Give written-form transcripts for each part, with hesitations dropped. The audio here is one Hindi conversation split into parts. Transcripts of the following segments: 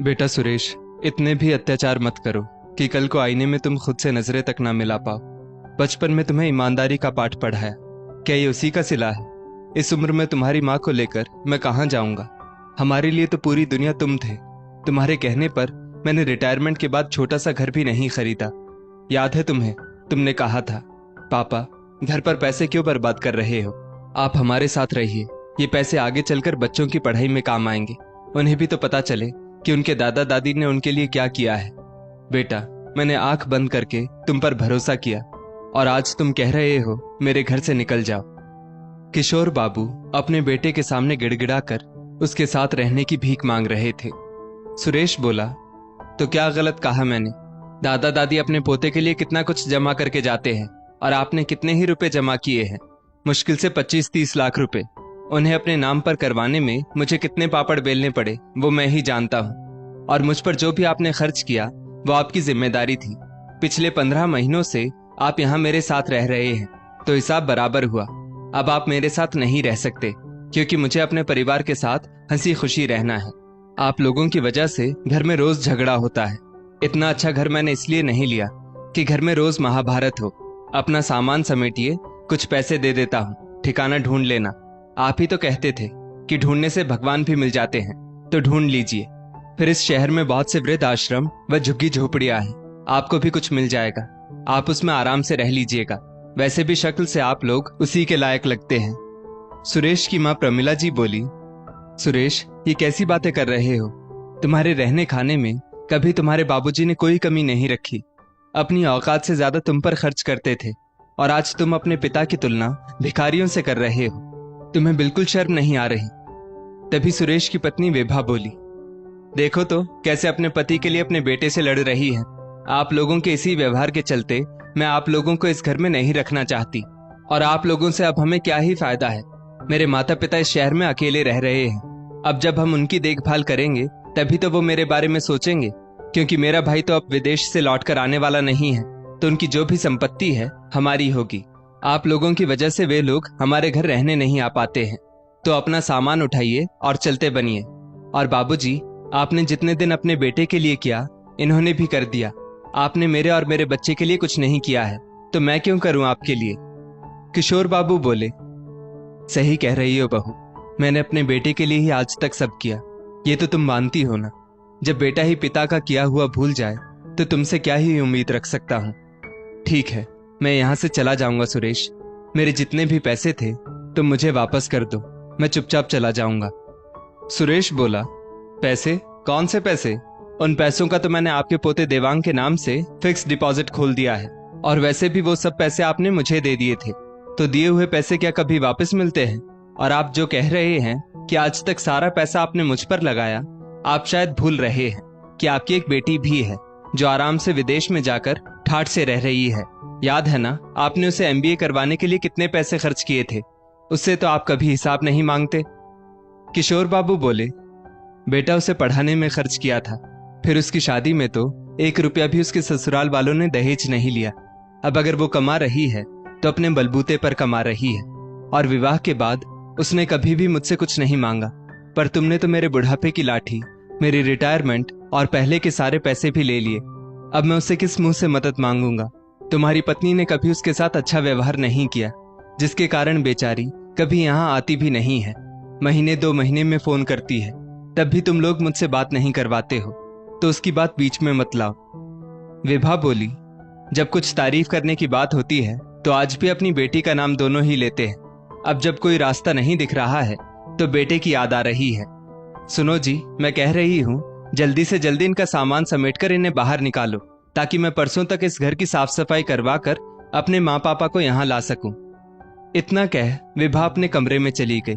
बेटा सुरेश, इतने भी अत्याचार मत करो कि कल को आईने में तुम खुद से नजरें तक ना मिला पाओ। बचपन में तुम्हें ईमानदारी का पाठ पढ़ाया, क्या ये उसी का सिला है? इस उम्र में तुम्हारी माँ को लेकर मैं कहाँ जाऊंगा? हमारे लिए तो पूरी दुनिया तुम थे। तुम्हारे कहने पर मैंने रिटायरमेंट के बाद छोटा सा घर भी नहीं खरीदा। याद है तुम्हें, तुमने कहा था, पापा घर पर पैसे क्यों बर्बाद कर रहे हो, आप हमारे साथ रहिए, ये पैसे आगे चलकर बच्चों की पढ़ाई में काम आएंगे। उन्हें भी तो पता चले कि उनके दादा दादी ने उनके लिए क्या किया है। बेटा, मैंने आंख बंद करके तुम पर भरोसा किया और आज तुम कह रहे हो मेरे घर से निकल जाओ। किशोर बाबू अपने बेटे के सामने गिड़गिड़ाकर उसके साथ रहने की भीख मांग रहे थे। सुरेश बोला, तो क्या गलत कहा मैंने? दादा दादी अपने पोते के लिए कितना कुछ जमा करके जाते हैं और आपने कितने ही रुपए जमा किए हैं? मुश्किल से 25-30 लाख रुपए। उन्हें अपने नाम पर करवाने में मुझे कितने पापड़ बेलने पड़े वो मैं ही जानता हूँ। और मुझ पर जो भी आपने खर्च किया वो आपकी जिम्मेदारी थी। पिछले 15 महीनों से आप यहाँ मेरे साथ रह रहे हैं तो हिसाब बराबर हुआ। अब आप मेरे साथ नहीं रह सकते क्योंकि मुझे अपने परिवार के साथ हंसी खुशी रहना है। आप लोगों की वजह से घर में रोज झगड़ा होता है। इतना अच्छा घर मैंने इसलिए नहीं लिया कि घर में रोज महाभारत हो। अपना सामान समेटिए, कुछ पैसे दे देता हूँ, ठिकाना ढूंढ लेना। आप ही तो कहते थे कि ढूंढने से भगवान भी मिल जाते हैं, तो ढूंढ लीजिए। फिर इस शहर में बहुत से वृद्ध आश्रम व झुग्गी झोपड़ियां हैं, आपको भी कुछ मिल जाएगा। आप उसमें आराम से रह लीजिएगा। वैसे भी शक्ल से आप लोग उसी के लायक लगते हैं। सुरेश की माँ प्रमिला जी बोली, सुरेश ये कैसी बातें कर रहे हो? तुम्हारे रहने खाने में कभी तुम्हारे बाबूजी ने कोई कमी नहीं रखी। अपनी औकात से ज्यादा तुम पर खर्च करते थे और आज तुम अपने पिता की तुलना भिखारियों से कर रहे हो। तुम्हें बिल्कुल शर्म नहीं आ रही? तभी सुरेश की पत्नी विभा बोली, देखो तो कैसे अपने पति के लिए अपने बेटे से लड़ रही है। आप लोगों के इसी व्यवहार के चलते मैं आप लोगों को इस घर में नहीं रखना चाहती और आप लोगों से अब हमें क्या ही फायदा है। मेरे माता पिता इस शहर में अकेले रह रहे हैं। अब जब हम उनकी देखभाल करेंगे तभी तो वो मेरे बारे में सोचेंगे, क्योंकि मेरा भाई तो अब विदेश से लौट कर आने वाला नहीं है, तो उनकी जो भी संपत्ति है हमारी होगी। आप लोगों की वजह से वे लोग हमारे घर रहने नहीं आ पाते हैं, तो अपना सामान उठाइए और चलते बनिए। और बाबूजी, आपने जितने दिन अपने बेटे के लिए किया इन्होंने भी कर दिया। आपने मेरे और मेरे बच्चे के लिए कुछ नहीं किया है, तो मैं क्यों करूं आपके लिए? किशोर बाबू बोले, सही कह रही हो बहू, मैंने अपने बेटे के लिए ही आज तक सब किया, ये तो तुम मानती हो ना। जब बेटा ही पिता का किया हुआ भूल जाए तो तुमसे क्या ही उम्मीद रख सकता हूँ। ठीक है, मैं यहाँ से चला जाऊंगा सुरेश। मेरे जितने भी पैसे थे तुम मुझे वापस कर दो, मैं चुपचाप चला जाऊंगा। सुरेश बोला, पैसे? कौन से पैसे? उन पैसों का तो मैंने आपके पोते देवांग के नाम से फिक्स डिपॉजिट खोल दिया है, और वैसे भी वो सब पैसे आपने मुझे दे दिए थे, तो दिए हुए पैसे क्या कभी वापस मिलते हैं? और आप जो कह रहे हैं कि आज तक सारा पैसा आपने मुझ पर लगाया, आप शायद भूल रहे हैं कि आपकी एक बेटी भी है जो आराम से विदेश में जाकर ठाठ से रह रही है। याद है ना, आपने उसे एमबीए करवाने के लिए कितने पैसे खर्च किए थे? उससे तो आप कभी हिसाब नहीं मांगते। किशोर बाबू बोले, बेटा उसे पढ़ाने में खर्च किया था, फिर उसकी शादी में तो 1 रुपया भी उसके ससुराल वालों ने दहेज नहीं लिया। अब अगर वो कमा रही है तो अपने बलबूते पर कमा रही है, और विवाह के बाद उसने कभी भी मुझसे कुछ नहीं मांगा। पर तुमने तो मेरे बुढ़ापे की लाठी, मेरी रिटायरमेंट और पहले के सारे पैसे भी ले लिए। अब मैं उससे किस मुंह से मदद मांगूंगा? तुम्हारी पत्नी ने कभी उसके साथ अच्छा व्यवहार नहीं किया, जिसके कारण बेचारी कभी यहाँ आती भी नहीं है। महीने 2 महीने में फोन करती है, तब भी तुम लोग मुझसे बात नहीं करवाते हो, तो उसकी बात बीच में मत लाओ। विभा बोली, जब कुछ तारीफ करने की बात होती है तो आज भी अपनी बेटी का नाम दोनों ही लेते हैं। अब जब कोई रास्ता नहीं दिख रहा है तो बेटे की याद आ रही है। सुनो जी, मैं कह रही हूँ जल्दी से जल्दी इनका सामान समेटकर इन्हें बाहर निकालो, ताकि मैं परसों तक इस घर की साफ सफाई करवा कर अपने माँ पापा को यहाँ ला सकूं। इतना कह विभा अपने कमरे में चली गई।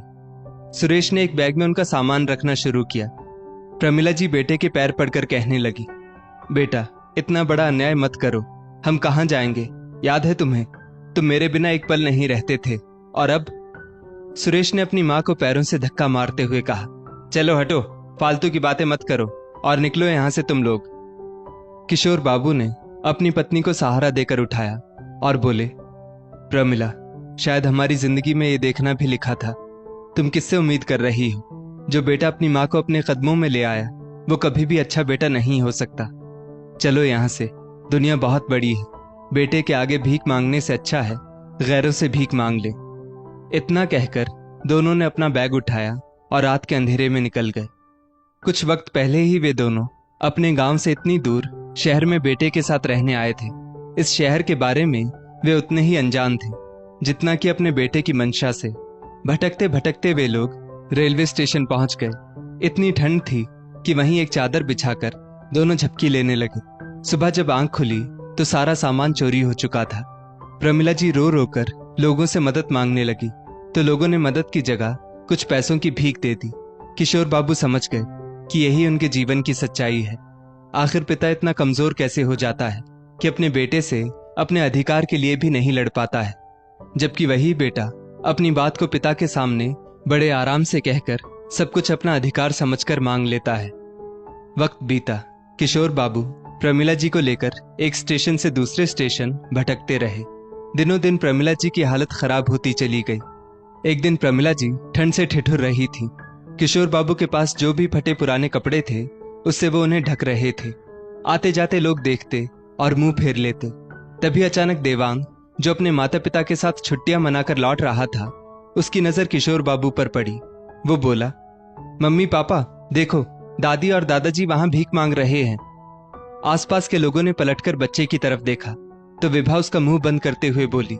सुरेश ने एक बैग में उनका सामान रखना शुरू किया। प्रमिला जी बेटे के पैर पड़कर कहने लगी, बेटा इतना बड़ा अन्याय मत करो, हम कहाँ जाएंगे? याद है तुम्हें, तुम मेरे बिना एक पल नहीं रहते थे, और अब? सुरेश ने अपनी माँ को पैरों से धक्का मारते हुए कहा, चलो हटो, फालतू की बातें मत करो और निकलो यहाँ से तुम लोग। किशोर बाबू ने अपनी पत्नी को सहारा देकर उठाया और बोले, प्रमिला, शायद हमारी जिंदगी में ये देखना भी लिखा था। तुम किससे उम्मीद कर रही हो? जो बेटा अपनी माँ को अपने कदमों में ले आया, वो कभी भी अच्छा बेटा नहीं हो सकता। चलो यहाँ से, दुनिया बहुत बड़ी है। बेटे के आगे भीख मांगने से अच्छा है गैरों से भीख मांग ले। इतना कहकर दोनों ने अपना बैग उठाया और रात के अंधेरे में निकल गए। कुछ वक्त पहले ही वे दोनों अपने गांव से इतनी दूर शहर में बेटे के साथ रहने आए थे। इस शहर के बारे में वे उतने ही अनजान थे जितना कि अपने बेटे की मंशा से। भटकते भटकते वे लोग रेलवे स्टेशन पहुंच गए। इतनी ठंड थी कि वहीं एक चादर बिछाकर दोनों झपकी लेने लगे। सुबह जब आंख खुली तो सारा सामान चोरी हो चुका था। प्रमिला जी रो रो कर लोगों से मदद मांगने लगी तो लोगों ने मदद की जगह कुछ पैसों की भीख दे दी। किशोर बाबू समझ गए कि यही उनके जीवन की सच्चाई है। आखिर पिता इतना कमजोर कैसे हो जाता है कि अपने बेटे से अपने अधिकार के लिए भी नहीं लड़ पाता है, जबकि वही बेटा अपनी बात को पिता के सामने बड़े आराम से कहकर सब कुछ अपना अधिकार समझकर मांग लेता है। वक्त बीता। किशोर बाबू प्रमिला जी को लेकर एक स्टेशन से दूसरे स्टेशन भटकते रहे। दिनों दिन प्रमिला जी की हालत खराब होती चली गई। एक दिन प्रमिला जी ठंड से ठिठुर रही थी। किशोर बाबू के पास जो भी फटे पुराने कपड़े थे उससे वो उन्हें ढक रहे थे। आते जाते लोग देखते और मुंह फेर लेते। तभी अचानक देवांग, जो अपने माता पिता के साथ छुट्टियां मनाकर लौट रहा था, उसकी नजर किशोर बाबू पर पड़ी। वो बोला, मम्मी पापा देखो, दादी और दादाजी वहां भीख मांग रहे हैं। आसपास के लोगों ने पलटकर बच्चे की तरफ देखा तो विभा उसका मुंह बंद करते हुए बोली,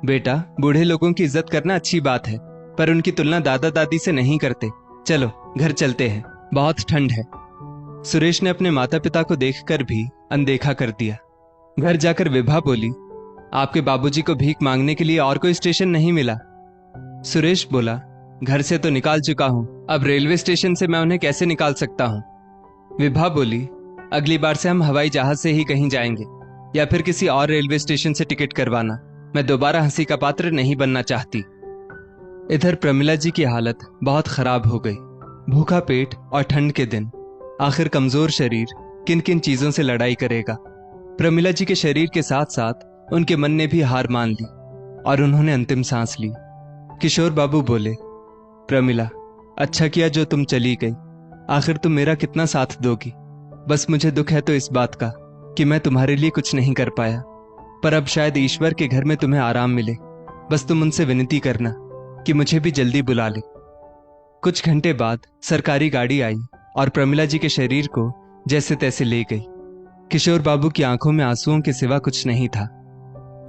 बेटा बूढ़े लोगों की इज्जत करना अच्छी बात है, पर उनकी तुलना दादा दादी से नहीं करते। चलो घर चलते हैं, बहुत ठंड है। सुरेश ने अपने माता पिता को देखकर भी अनदेखा कर दिया। घर जाकर विभा बोली, आपके बाबूजी को भीख मांगने के लिए और कोई स्टेशन नहीं मिला? सुरेश बोला, घर से तो निकाल चुका हूं, अब रेलवे स्टेशन से मैं उन्हें कैसे निकाल सकता हूं? विभा बोली, अगली बार से हम हवाई जहाज से ही कहीं जाएंगे या फिर किसी और रेलवे स्टेशन से टिकट करवाना। मैं दोबारा हंसी का पात्र नहीं बनना चाहती। इधर प्रमिला जी की हालत बहुत खराब हो गई। भूखा पेट और ठंड के दिन, आखिर कमजोर शरीर किन किन चीजों से लड़ाई करेगा। प्रमिला जी के शरीर के साथ साथ उनके मन ने भी हार मान ली और उन्होंने अंतिम सांस ली। किशोर बाबू बोले, प्रमिला अच्छा किया जो तुम चली गई। आखिर तुम मेरा कितना साथ दोगी। बस मुझे दुख है तो इस बात का कि मैं तुम्हारे लिए कुछ नहीं कर पाया, पर अब शायद ईश्वर के घर में तुम्हें आराम मिले। बस तुम उनसे विनती करना कि मुझे भी जल्दी बुला ले। कुछ घंटे बाद सरकारी गाड़ी आई और प्रमिला जी के शरीर को जैसे तैसे ले गई। किशोर बाबू की आंखों में आंसुओं के सिवा कुछ नहीं था।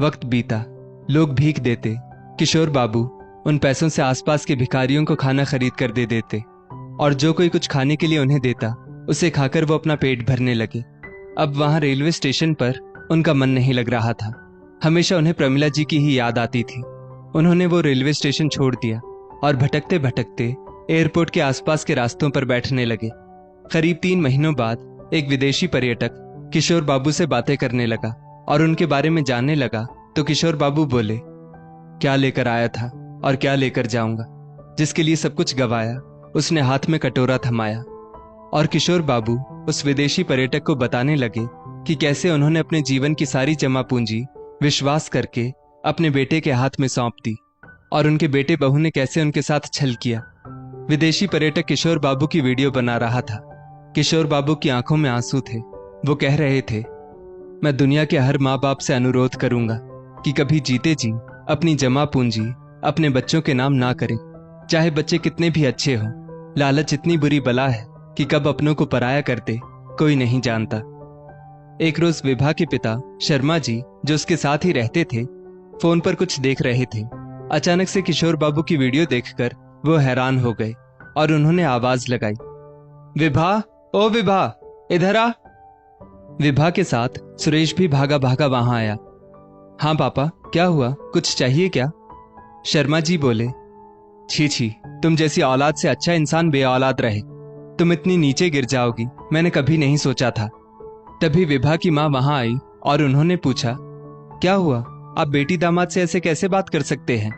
वक्त बीता, लोग भीख देते। किशोर बाबू उन पैसों से आसपास के भिखारियों को खाना खरीद कर दे देते और जो कोई कुछ खाने के लिए उन्हें देता उसे खाकर वो अपना पेट भरने लगे। अब वहां रेलवे स्टेशन पर उनका मन नहीं लग रहा था। हमेशा उन्हें प्रमिला जी की ही याद आती थी। उन्होंने वो रेलवे स्टेशन छोड़ दिया और भटकते भटकते एयरपोर्ट के आसपास के रास्तों पर बैठने लगे। करीब 3 महीनों बाद एक विदेशी पर्यटक किशोर बाबू से बातें करने लगा और उनके बारे में जानने लगा तो किशोर बाबू बोले, क्या लेकर आया था और क्या लेकर जाऊंगा। जिसके लिए सब कुछ गवाया उसने हाथ में कटोरा थमाया और किशोर बाबू उस विदेशी पर्यटक को बताने लगे कि कैसे उन्होंने अपने जीवन की सारी जमा पूंजी विश्वास करके अपने बेटे के हाथ में सौंप दी और उनके बेटे बहू ने कैसे उनके साथ छल किया। विदेशी पर्यटक किशोर बाबू की वीडियो बना रहा था। किशोर बाबू की आंखों में आंसू थे। वो कह रहे थे, मैं दुनिया के हर माँ बाप से अनुरोध करूंगा कि कभी जीते जी अपनी जमा पूंजी अपने बच्चों के नाम ना करें, चाहे बच्चे कितने भी अच्छे हों। लालच इतनी बुरी बला है कि कब अपनों को पराया कर दे कोई नहीं जानता। एक रोज विभा के पिता शर्मा जी, जो उसके साथ ही रहते थे, फोन पर कुछ देख रहे थे। अचानक से किशोर बाबू की वीडियो देखकर वो हैरान हो गए और उन्होंने आवाज लगाई, विभा, ओ विभा, इधर आ। विभा के साथ सुरेश भी भागा भागा वहां आया। हाँ पापा, क्या हुआ, कुछ चाहिए क्या? शर्मा जी बोले, छी छी, तुम जैसी औलाद से अच्छा इंसान बेऔलाद रहे। तुम इतनी नीचे गिर जाओगी मैंने कभी नहीं सोचा था। तभी विभा की माँ वहां आई और उन्होंने पूछा, क्या हुआ, आप बेटी दामाद से ऐसे कैसे बात कर सकते हैं?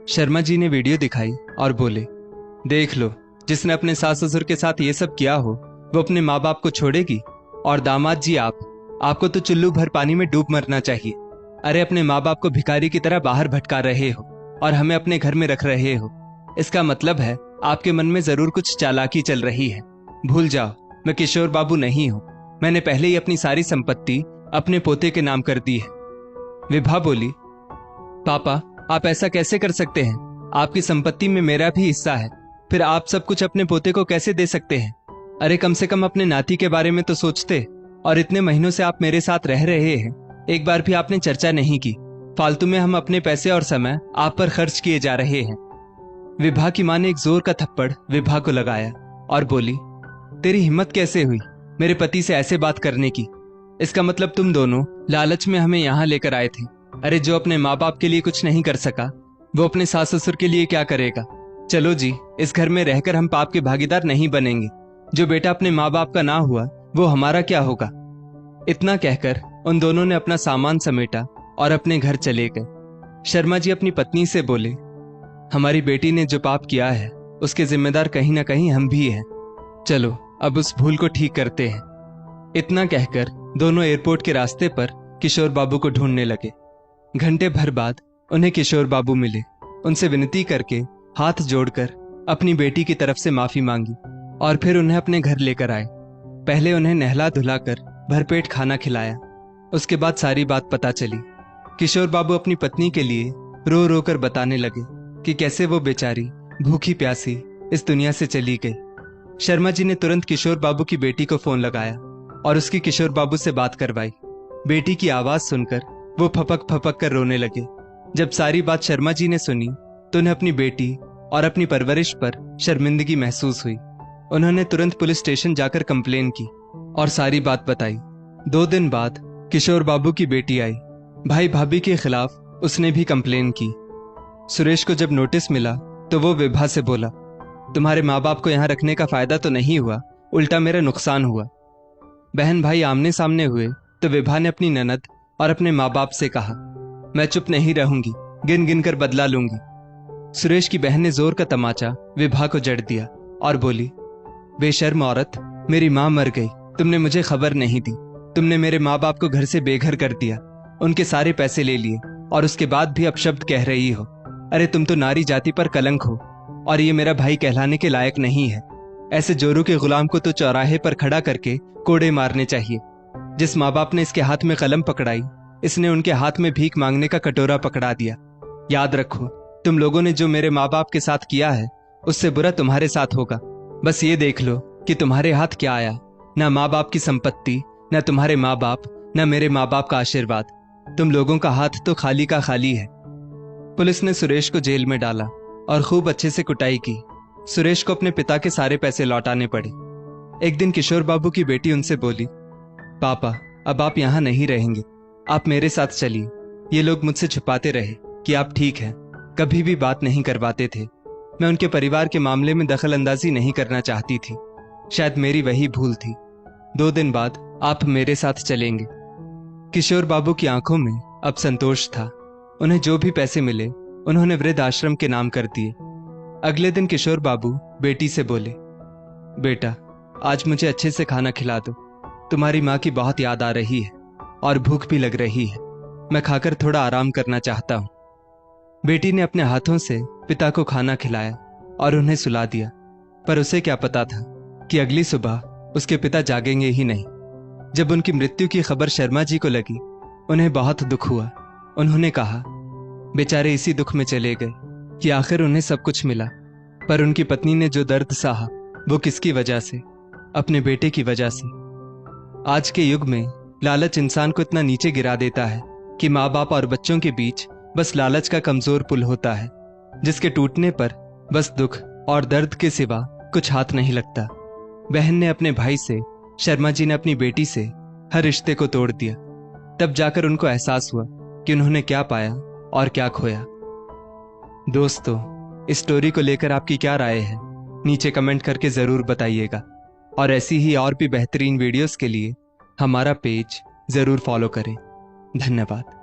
शर्मा जी ने वीडियो दिखाई और बोले, देख लो, जिसने अपने सास ससुर के साथ ये सब किया हो वो अपने माँ बाप को छोड़ेगी? और दामाद जी आपको तो चुल्लू भर पानी में डूब मरना चाहिए। अरे अपने माँ बाप को भिखारी की तरह बाहर भटका रहे हो और हमें अपने घर में रख रहे हो। इसका मतलब है आपके मन में जरूर कुछ चालाकी चल रही है। भूल जाओ, मैं किशोर बाबू नहीं हूं। मैंने पहले ही अपनी सारी संपत्ति अपने पोते के नाम कर दी है। विभा बोली, पापा आप ऐसा कैसे कर सकते हैं? आपकी संपत्ति में मेरा भी हिस्सा है, फिर आप सब कुछ अपने पोते को कैसे दे सकते हैं? अरे कम से कम अपने नाती के बारे में तो सोचते। और इतने महीनों से आप मेरे साथ रह रहे हैं, एक बार भी आपने चर्चा नहीं की। फालतू में हम अपने पैसे और समय आप पर खर्च किए जा रहे हैं। विभा की मां ने एक जोर का थप्पड़ विभा को लगाया और बोली, तेरी हिम्मत कैसे हुई मेरे पति से ऐसे बात करने की? इसका मतलब तुम दोनों लालच में हमें यहाँ लेकर आए थे। अरे जो अपने माँ बाप के लिए कुछ नहीं कर सका, वो अपने सास ससुर के लिए क्या करेगा? चलो जी, इस घर में रहकर हम पाप के भागीदार नहीं बनेंगे। जो बेटा अपने माँ बाप का ना हुआ, वो हमारा क्या होगा? इतना कहकर उन दोनों ने अपना सामान समेटा और अपने घर चले गए। शर्मा जी अपनी पत्नी से बोले, हमारी बेटी ने जो पाप किया है उसके जिम्मेदार कहीं ना कहीं हम भी हैं। चलो अब उस भूल को ठीक करते हैं। इतना कहकर दोनों एयरपोर्ट के रास्ते पर किशोर बाबू को ढूंढने लगे। घंटे भर बाद उन्हें किशोर बाबू मिले। उनसे विनती करके हाथ जोड़कर अपनी बेटी की तरफ से माफी मांगी और फिर उन्हें अपने घर लेकर आए। पहले उन्हें नहला धुलाकर भरपेट खाना खिलाया। उसके बाद सारी बात पता चली। किशोर बाबू अपनी पत्नी के लिए रो रो कर बताने लगे कि कैसे वो बेचारी भूखी प्यासी इस दुनिया से चली गई। शर्मा जी ने तुरंत किशोर बाबू की बेटी को फोन लगाया और उसकी किशोर बाबू से बात करवाई। बेटी की आवाज सुनकर वो फपक फपक कर रोने लगे। जब सारी बात शर्मा जी ने सुनी तो उन्हें अपनी बेटी और अपनी परवरिश पर शर्मिंदगी महसूस हुई। उन्होंने तुरंत पुलिस स्टेशन जाकर कंप्लेन की और सारी बात बताई। 2 दिन बाद किशोर बाबू की बेटी आई। भाई भाभी के खिलाफ उसने भी कंप्लेन की। सुरेश को जब नोटिस मिला तो वो विभा से बोला, तुम्हारे माँ बाप को यहाँ रखने का फायदा तो नहीं हुआ, उल्टा मेरा नुकसान हुआ। बहन भाई आमने सामने हुए तो विभा ने अपनी ननद और अपने माँ बाप से कहा, मैं चुप नहीं रहूंगी, गिन गिन कर बदला लूंगी। सुरेश की बहन ने जोर का तमाचा विभा को जड़ दिया और बोली, बेशर्म औरत, मेरी माँ मर गई, तुमने मुझे खबर नहीं दी। तुमने मेरे माँ बाप को घर से बेघर कर दिया, उनके सारे पैसे ले लिए और उसके बाद भी अपशब्द कह रही हो। अरे तुम तो नारी जाति पर कलंक हो और ये मेरा भाई कहलाने के लायक नहीं है। ऐसे जोरू के गुलाम को तो चौराहे पर खड़ा करके कोड़े मारने चाहिए। जिस माँ बाप ने इसके हाथ में कलम पकड़ाई, इसने उनके हाथ में भीख मांगने का कटोरा पकड़ा दिया। याद रखो, तुम लोगों ने जो मेरे माँ बाप के साथ किया है उससे बुरा तुम्हारे साथ होगा। बस ये देख लो कि तुम्हारे हाथ क्या आया, ना माँ बाप की संपत्ति, ना तुम्हारे माँ बाप, ना मेरे माँ बाप का आशीर्वाद। तुम लोगों का हाथ तो खाली का खाली है। पुलिस ने सुरेश को जेल में डाला और खूब अच्छे से कुटाई की। सुरेश को अपने पिता के सारे पैसे लौटाने पड़े। एक दिन किशोर बाबू की बेटी उनसे बोली, पापा अब आप यहाँ नहीं रहेंगे, आप मेरे साथ चलिए। ये लोग मुझसे छुपाते रहे कि आप ठीक हैं, कभी भी बात नहीं करवाते थे। मैं उनके परिवार के मामले में दखल अंदाजी नहीं करना चाहती थी, शायद मेरी वही भूल थी। 2 दिन बाद आप मेरे साथ चलेंगे। किशोर बाबू की आंखों में अब संतोष था। उन्हें जो भी पैसे मिले उन्होंने वृद्ध आश्रम के नाम कर दिए। अगले दिन किशोर बाबू बेटी से बोले, बेटा आज मुझे अच्छे से खाना खिला दो, तुम्हारी माँ की बहुत याद आ रही है और भूख भी लग रही है, मैं खाकर थोड़ा आराम करना चाहता हूँ। बेटी ने अपने हाथों से पिता को खाना खिलाया और उन्हें सुला दिया, पर उसे क्या पता था कि अगली सुबह उसके पिता जागेंगे ही नहीं। जब उनकी मृत्यु की खबर शर्मा जी को लगी, उन्हें बहुत दुख हुआ। उन्होंने कहा, बेचारे इसी दुख में चले गए कि आखिर उन्हें सब कुछ मिला, पर उनकी पत्नी ने जो दर्द सहा वो किसकी वजह से? अपने बेटे की वजह से। आज के युग में लालच इंसान को इतना नीचे गिरा देता है कि माँ बाप और बच्चों के बीच बस लालच का कमजोर पुल होता है, जिसके टूटने पर बस दुख और दर्द के सिवा कुछ हाथ नहीं लगता। बहन ने अपने भाई से, शर्मा जी ने अपनी बेटी से हर रिश्ते को तोड़ दिया। तब जाकर उनको एहसास हुआ कि उन्होंने क्या पाया और क्या खोया। दोस्तों, इस स्टोरी को लेकर आपकी क्या राय है? नीचे कमेंट करके जरूर बताइएगा और ऐसी ही और भी बेहतरीन वीडियोस के लिए हमारा पेज जरूर फॉलो करें। धन्यवाद।